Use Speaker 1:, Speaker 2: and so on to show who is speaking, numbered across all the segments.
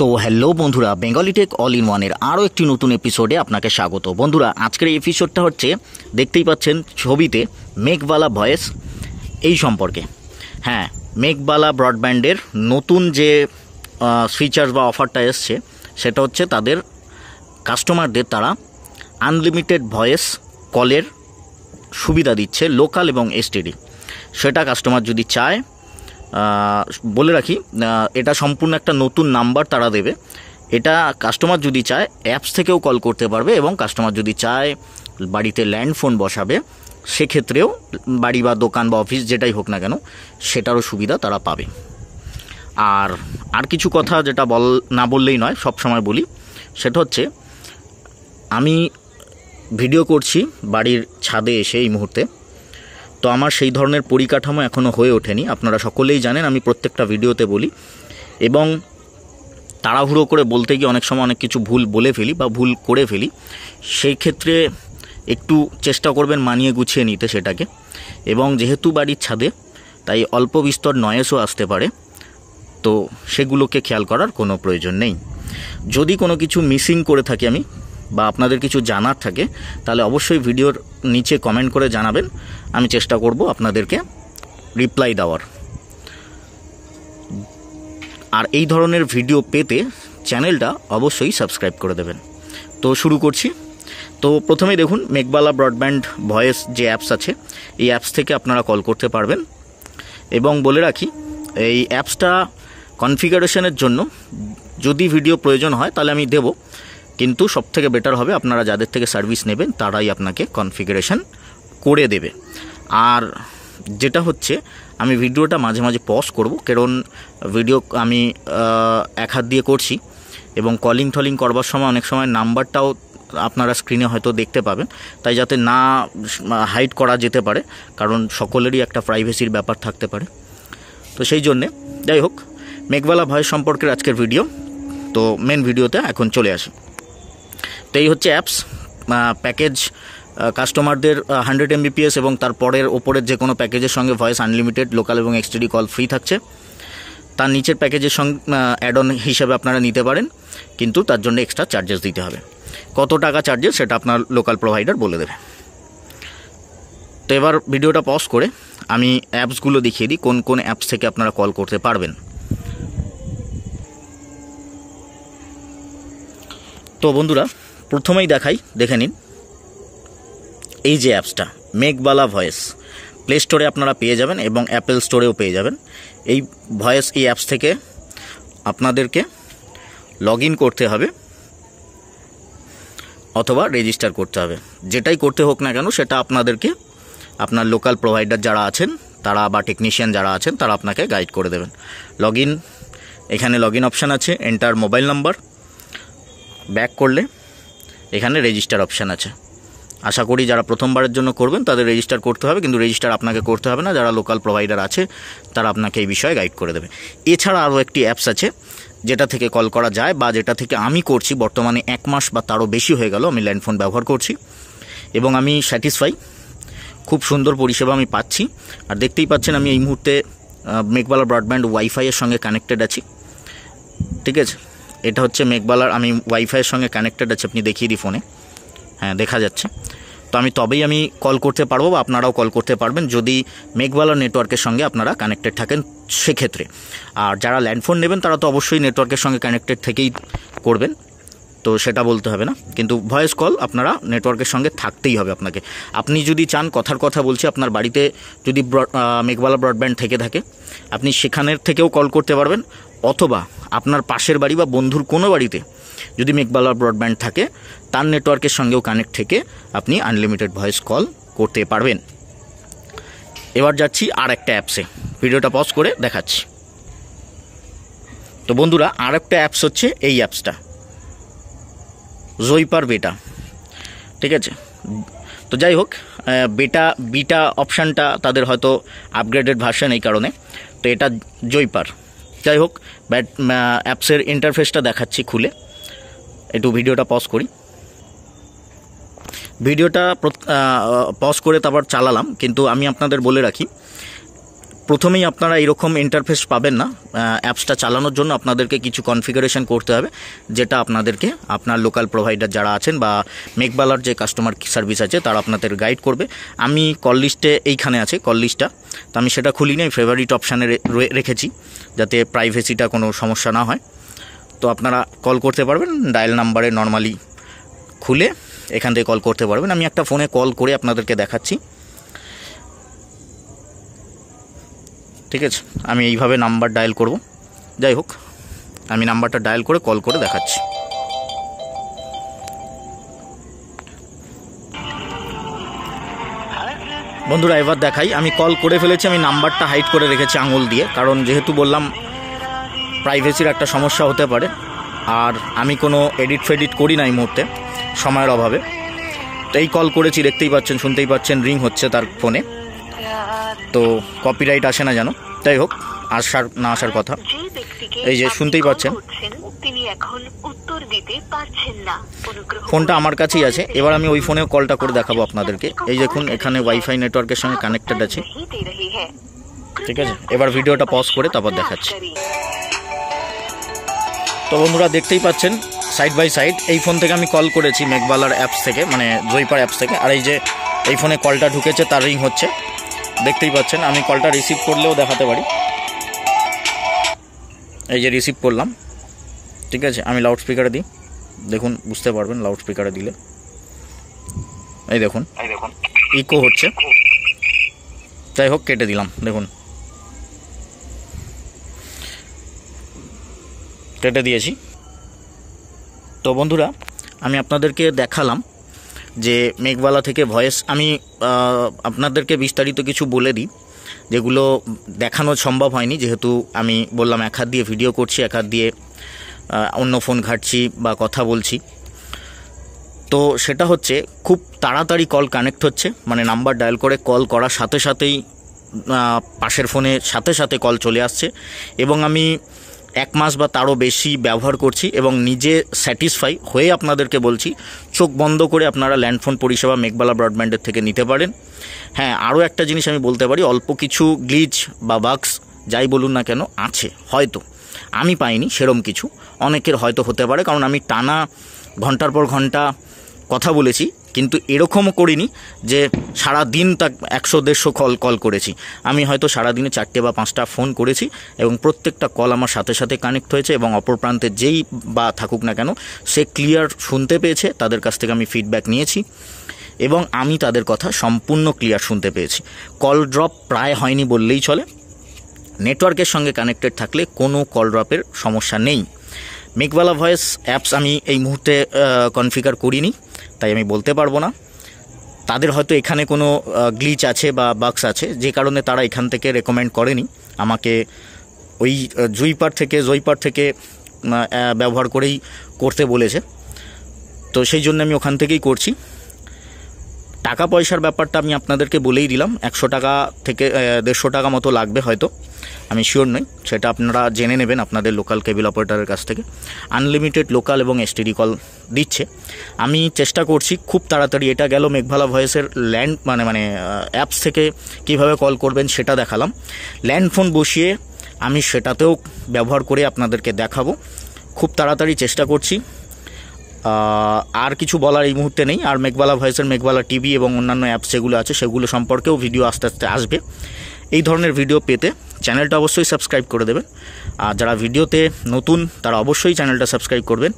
Speaker 1: তো হ্যালো বন্ধুরা, Bengali take all in ওয়ানের আরও একটি নতুন এপিসোডে আপনাকে স্বাগত। বন্ধুরা, আজকের এই এপিসোডটা হচ্ছে, দেখতেই পাচ্ছেন ছবিতে, মেঘবালা ভয়েস এই সম্পর্কে। হ্যাঁ, মেঘবালা ব্রডব্যান্ডের নতুন যে ফিচার্স বা অফারটা এসছে সেটা হচ্ছে তাদের কাস্টমারদের তারা আনলিমিটেড ভয়েস কলের সুবিধা দিচ্ছে, লোকাল এবং এসটিডি। সেটা কাস্টমার যদি চায়, বলে রাখি, এটা সম্পূর্ণ একটা নতুন নাম্বার তারা দেবে। এটা কাস্টমার যদি চায় অ্যাপস থেকেও কল করতে পারবে, এবং কাস্টমার যদি চায় বাড়িতে ল্যান্ড ফোন বসাবে, সেক্ষেত্রেও বাড়ি বা দোকান বা অফিস যেটাই হোক না কেন সেটারও সুবিধা তারা পাবে। আর কিছু কথা যেটা না বললেই নয়, সব সময় বলি, সেটা হচ্ছে আমি ভিডিও করছি বাড়ির ছাদে এসে এই মুহূর্তে। তো আমার সেই ধরনের পরিকাঠামো এখনও হয়ে ওঠেনি। আপনারা সকলেই জানেন, আমি প্রত্যেকটা ভিডিওতে বলি, এবং তাড়াহুড়ো করে বলতে গিয়ে অনেক সময় অনেক কিছু ভুল বলে ফেলি বা ভুল করে ফেলি। সেই ক্ষেত্রে একটু চেষ্টা করবেন মানিয়ে গুছিয়ে নিতে সেটাকে। এবং যেহেতু বাড়ির ছাদে, তাই অল্প বিস্তর নয়েজও আসতে পারে, তো সেগুলোকে খেয়াল করার কোনো প্রয়োজন নেই। যদি কোনো কিছু মিসিং করে থাকি আমি, বা আপনাদের কিছু জানার থাকে, তাহলে অবশ্যই ভিডিওর নিচে কমেন্ট করে জানাবেন। আমি চেষ্টা করব আপনাদেরকে রিপ্লাই দেওয়ার। আর এই ধরনের ভিডিও পেতে চ্যানেলটা অবশ্যই সাবস্ক্রাইব করে দেবেন। তো শুরু করছি। তো প্রথমেই দেখুন, মেঘবালা ব্রডব্যান্ড ভয়েস যে অ্যাপস আছে, এই অ্যাপস থেকে আপনারা কল করতে পারবেন। এবং বলে রাখি, এই অ্যাপসটা কনফিগারেশনের জন্য যদি ভিডিও প্রয়োজন হয় তাহলে আমি দেব, কিন্তু সবথেকে বেটার হবে আপনারা যাদের থেকে সার্ভিস নেবেন তারাই আপনাকে কনফিগারেশন করে দেবে। আর যেটা হচ্ছে, আমি ভিডিওটা মাঝে মাঝে পজ করব, কারণ ভিডিও আমি এক হাত দিয়ে করছি, এবং কলিং করবার সময় অনেক সময় নাম্বারটাও আপনারা স্ক্রিনে হয়তো দেখতে পাবেন, তাই যাতে না হাইড করা যেতে পারে, কারণ সকলেরই একটা প্রাইভেসির ব্যাপার থাকতে পারে। তো সেই জন্যে, যাই হোক, মেঘবালা ভয়েস সম্পর্কের আজকের ভিডিও। তো মেন ভিডিওতে এখন চলে আসি। তো এই হচ্ছে অ্যাপস প্যাকেজ। কাস্টমারদের 100 Mbps এবং তারপরের ওপরের যে কোনো প্যাকেজের সঙ্গে ভয়েস আনলিমিটেড, লোকাল এবং এক্সটিডি কল ফ্রি থাকছে। তার নিচের প্যাকেজের সঙ্গে অ্যাড অন হিসাবে আপনারা নিতে পারেন, কিন্তু তার জন্য এক্সট্রা চার্জেস দিতে হবে। কত টাকা চার্জেস সেটা আপনার লোকাল প্রোভাইডার বলে দেবে। তো এবার ভিডিওটা পজ করে আমি অ্যাপসগুলো দেখিয়ে দিই, কোন কোন অ্যাপস থেকে আপনারা কল করতে পারবেন। তো বন্ধুরা, প্রথমেই দেখে নিন এই যে অ্যাপসটা, মেঘবালা ভয়েস, প্লে স্টোরে আপনারা পেয়ে যাবেন এবং অ্যাপেল স্টোরেও পেয়ে যাবেন। এই ভয়েস, এই অ্যাপস থেকে আপনাদেরকে লগ ইন করতে হবে অথবা রেজিস্টার করতে হবে। যেটাই করতে হোক না কেন সেটা আপনাদেরকে আপনার লোকাল প্রোভাইডার যারা আছেন তারা, বা টেকনিশিয়ান যারা আছেন তারা আপনাকে গাইড করে দেবেন। এখানে লগ ইন অপশান আছে, এন্টার মোবাইল নাম্বার, ব্যাক করলে এখানে রেজিস্টার অপশান আছে। আশা করি যারা প্রথমবারের জন্য করবেন তাদের রেজিস্টার করতে হবে, কিন্তু রেজিস্টার আপনাকে করতে হবে না, যারা লোকাল প্রোভাইডার আছে তারা আপনাকে এই বিষয়ে গাইড করে দেবে। এছাড়া আরও একটি অ্যাপস আছে যেটা থেকে কল করা যায়, বা যেটা থেকে আমি করছি বর্তমানে 1 মাস বা তারও বেশি হয়ে গেল আমি ল্যান্ডফোন ব্যবহার করছি, এবং আমি স্যাটিসফাই, খুব সুন্দর পরিষেবা আমি পাচ্ছি। আর দেখতেই পাচ্ছেন আমি এই মুহূর্তে মেঘবালা ব্রডব্যান্ড ওয়াইফাইয়ের সঙ্গে কানেক্টেড আছি। ঠিক আছে, এটা হচ্ছে মেঘবালার, আমি ওয়াইফাইয়ের সঙ্গে কানেক্টেড আছি, আপনি দেখিয়ে দিই ফোনে, হ্যাঁ দেখা যাচ্ছে। তো তবেই আমি কল করতে পারবো, বা আপনারাও কল করতে পারবেন যদি মেঘবালা নেটওয়ার্কের সঙ্গে আপনারা কানেক্টেড থাকেন সেক্ষেত্রে। আর যারা ল্যান্ডফোন নেবেন তারা তো অবশ্যই নেটওয়ার্কের সঙ্গে কানেক্টেড থেকেই করবেন, তো সেটা বলতে হবে না। কিন্তু ভয়েস কল আপনারা নেটওয়ার্কের সঙ্গে থাকতেই হবে আপনাকে। আপনি যদি চান, কথার কথা বলছি, আপনার বাড়িতে যদি মেঘবালা ব্রডব্যান্ড থেকে থাকে, আপনি সেখানের থেকেও কল করতে পারবেন, অথবা আপনার পাশের বাড়ি বা বন্ধুর কোনো বাড়িতে যদি মেঘবালা ব্রডব্যান্ড থাকে, তার নেটওয়ার্কের সঙ্গেও কানেক্ট থেকে আপনি আনলিমিটেড ভয়েস কল করতে পারবেন। এবার যাচ্ছি আর একটা অ্যাপসে, ভিডিওটা পজ করে দেখাচ্ছি। তো বন্ধুরা, আর একটা অ্যাপস হচ্ছে এই অ্যাপসটা, জয়পার বেটা। ঠিক আছে, তো যাই হোক, বিটা অপশানটা তাদের হয়তো আপগ্রেডেড ভার্সন, এই কারণে। তো এটা জয়পার। যাই হোক, অ্যাপসের ইন্টারফেসটা দেখাচ্ছি খুলে, একটু ভিডিওটা পজ করি। ভিডিওটা পজ করে তারপর চালালাম, কিন্তু আমি আপনাদের বলে রাখি, প্রথমেই আপনারা এরকম ইন্টারফেস পাবেন না। অ্যাপসটা চালানোর জন্য আপনাদেরকে কিছু কনফিগারেশন করতে হবে, যেটা আপনাদেরকে আপনার লোকাল প্রোভাইডার যারা আছেন বা মেঘবালার যে কাস্টমার সার্ভিস আছে তারা আপনাদের গাইড করবে। আমি কল লিস্টে এইখানে আছে কল লিস্টটা, তো আমি সেটা খুলিনি, ফেভারিট অপশানে রেখেছি যাতে প্রাইভেসিটা কোনো সমস্যা না হয়। তো আপনারা কল করতে পারবেন ডায়াল নাম্বারে, নর্মালি খুলে এখান থেকে কল করতে পারবেন। আমি একটা ফোনে কল করে আপনাদেরকে দেখাচ্ছি, ঠিক আছে? আমি এইভাবে নাম্বার ডায়াল করব, যাই হোক আমি নাম্বারটা ডায়াল করে কল করে দেখাচ্ছি। বন্ধুরা এবার দেখাই, আমি কল করে ফেলেছি, আমি নাম্বারটা হাইড করে রেখেছি আঙুল দিয়ে, কারণ যেহেতু বললাম প্রাইভেসির একটা সমস্যা হতে পারে। আর আমি কোনো এডিট ফেডিট করি না এই মুহূর্তে সময়ের অভাবে। তো এই কল করেছি, দেখতেই পাচ্ছেন, শুনতেই পাচ্ছেন রিং হচ্ছে তার ফোনে, তো কপিরাইট আসে না যেন। যাই হোক, আসার না আসার কথা, এই যে শুনতেই পাচ্ছেন ফোনটা আমার কাছেই আছে। এবার আমি ওই ফোনে কলটা করে দেখাবো আপনাদেরকে। এই দেখুন এখানে ওয়াইফাই নেটওয়ার্কের সঙ্গে কানেক্টেড আছে, ঠিক আছে? এবার ভিডিওটা পজ করে তারপর দেখাচ্ছি। তো বন্ধুরা দেখতেই পাচ্ছেন সাইড বাই সাইড, এই ফোন থেকে আমি কল করেছি মেঘবালার অ্যাপস থেকে, মানে জয়পার অ্যাপস থেকে। আর এই যে এই ফোনে কলটা ঢুকেছে, তার রিং হচ্ছে, দেখতেই পাচ্ছেন। আমি কলটা রিসিভ করলেও দেখাতে পারি, এই যে রিসিভ করলাম, ঠিক আছে? আমি লাউড স্পিকারে দিই, দেখুন বুঝতে পারবেন লাউড স্পিকারে দিলে, এই দেখুন ইকো হচ্ছে। যাই হোক কেটে দিলাম, দেখুন কেটে দিয়েছি। তো বন্ধুরা আমি আপনাদেরকে দেখালাম যে মেঘবালা থেকে ভয়েস, আমি আপনাদেরকে বিস্তারিত কিছু বলে দিই যেগুলো দেখানো সম্ভব হয়নি, যেহেতু আমি বললাম এক হাত দিয়ে ভিডিও করছি, এক হাত দিয়ে অন্য ফোন ঘাঁটছি বা কথা বলছি। তো সেটা হচ্ছে খুব তাড়াতাড়ি কল কানেক্ট হচ্ছে, মানে নাম্বার ডায়াল করে কল করার সাথে সাথেই পাশের ফোনে সাথে সাথে কল চলে আসছে। এবং আমি 1 মাস বা তারও বেশি ব্যবহার করছি এবং নিজে স্যাটিসফাই হয়ে আপনাদেরকে বলছি, চোখ বন্ধ করে আপনারা ল্যান্ডফোন পরিষেবা মেঘবালা ব্রডব্যান্ডের থেকে নিতে পারেন। হ্যাঁ, আরও একটা জিনিস আমি বলতে পারি, অল্প কিছু গ্লিচ বা বাগস যাই বলুন না কেন আছে, হয়তো আমি পাইনি সেরম কিছু, অনেকের হয়তো হতে পারে, কারণ আমি টানা ঘন্টার পর ঘন্টা কথা বলেছি, কিন্তু এরকমও করিনি যে সারা দিন তা 100-150 কল করেছি। আমি হয়তো সারাদিনে 4টে বা 5টা ফোন করেছি এবং প্রত্যেকটা কল আমার সাথে সাথে কানেক্ট হয়েছে এবং অপর প্রান্তে যেই বা থাকুক না কেন সে ক্লিয়ার শুনতে পেয়েছে, তাদের কাছ থেকে আমি ফিডব্যাক নিয়েছি এবং আমি তাদের কথা সম্পূর্ণ ক্লিয়ার শুনতে পেয়েছি। কল ড্রপ প্রায় হয়নি বললেই চলে। নেটওয়ার্কের সঙ্গে কানেক্টেড থাকলে কোনো কল ড্রপের সমস্যা নেই। মেঘবালা ভয়েস অ্যাপস আমি এই মুহূর্তে কনফিগার করিনি, তাই আমি বলতে পারবো না। তাদের হয়তো এখানে কোনো গ্লিচ আছে বা বাগস আছে, যে কারণে তারা এখান থেকে রেকমেন্ড করেনি আমাকে, ওই জয়পার থেকে ব্যবহার করেই করতে বলেছে। তো সেই জন্য আমি ওখান থেকেই করছি। টাকা পয়সার ব্যাপারটা আমি আপনাদেরকে বলেই দিলাম, 100 টাকা থেকে 150 টাকা মতো লাগবে হয়তো, আমি শিওর নই, সেটা আপনারা জেনে নেবেন আপনাদের লোকাল কেবল অপারেটরের কাছ থেকে। আনলিমিটেড লোকাল এবং এসটিডি কল দিচ্ছে। আমি চেষ্টা করছি খুব তাড়াতাড়ি, এটা গেল মেঘবালা ভয়েসের মানে অ্যাপস থেকে কিভাবে কল করবেন সেটা দেখালাম। ল্যান্ড ফোন বসিয়ে আমি সেটাতেও ব্যবহার করে আপনাদেরকে দেখাবো, খুব তাড়াতাড়ি চেষ্টা করছি। আর কিছু বলার এই মুহূর্তে নেই। আর মেঘবালা ভয়েসের মেঘবালা টিভি এবং অন্যান্য অ্যাপস যেগুলো আছে সেগুলো সম্পর্কেও ভিডিও আস্তে আস্তে আসবে। এই ধরনের ভিডিও পেতে চ্যানেলটা অবশ্যই সাবস্ক্রাইব করে দেবেন। আর যারা ভিডিওতে নতুন তারা অবশ্যই চ্যানেলটা সাবস্ক্রাইব করবেন।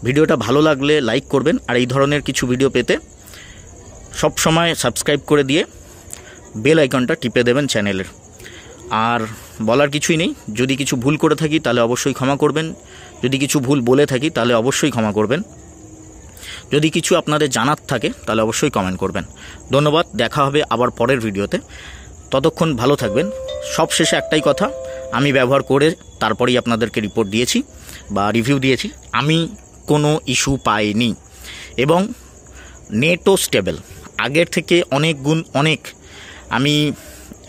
Speaker 1: ভিডিওটা ভালো লাগলে লাইক করবেন। আর এই ধরনের কিছু ভিডিও পেতে সব সময় সাবস্ক্রাইব করে দিয়ে বেল আইকনটা টিপে দেবেন চ্যানেলের। আর বলার কিছুই নেই, যদি কিছু ভুল করে থাকি তাহলে অবশ্যই ক্ষমা করবেন, যদি কিছু ভুল বলে থাকি তাহলে অবশ্যই ক্ষমা করবেন, যদি কিছু আপনাদের জানার থাকে তাহলে অবশ্যই কমেন্ট করবেন। ধন্যবাদ, দেখা হবে আবার পরের ভিডিওতে। ততক্ষণ ভালো থাকবেন। সবশেষে একটাই কথা, আমি ব্যবহার করে তারপরেই আপনাদেরকে রিপোর্ট দিয়েছি বা রিভিউ দিয়েছি, আমি কোনো ইস্যু পাইনি এবং নেটও স্টেবল, আগের থেকে অনেক গুণ অনেক। আমি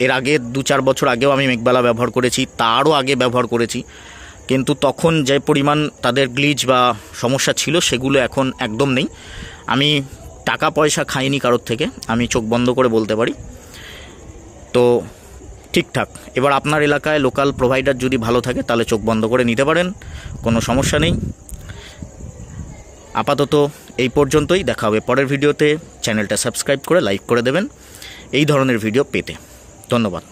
Speaker 1: এর আগে 2-4 বছর আগেও আমি মেঘবালা ব্যবহার করেছি, তারও আগে ব্যবহার করেছি, কিন্তু তখন যে পরিমাণ তাদের গ্লিচ বা সমস্যা ছিল সেগুলো এখন একদম নেই। আমি টাকা পয়সা খাইনি কারোর থেকে, আমি চোখ বন্ধ করে বলতে পারি। তো ঠিকঠাক। এবার আপনার এলাকায় লোকাল প্রোভাইডার যদি ভালো থাকে তাহলে চোখ বন্ধ করে নিতে পারেন, কোনো সমস্যা নেই। আপাতত এই পর্যন্তই, দেখা হবে পরের ভিডিওতে। চ্যানেলটা সাবস্ক্রাইব করে লাইক করে দেবেন এই ধরনের ভিডিও পেতে। ধন্যবাদ।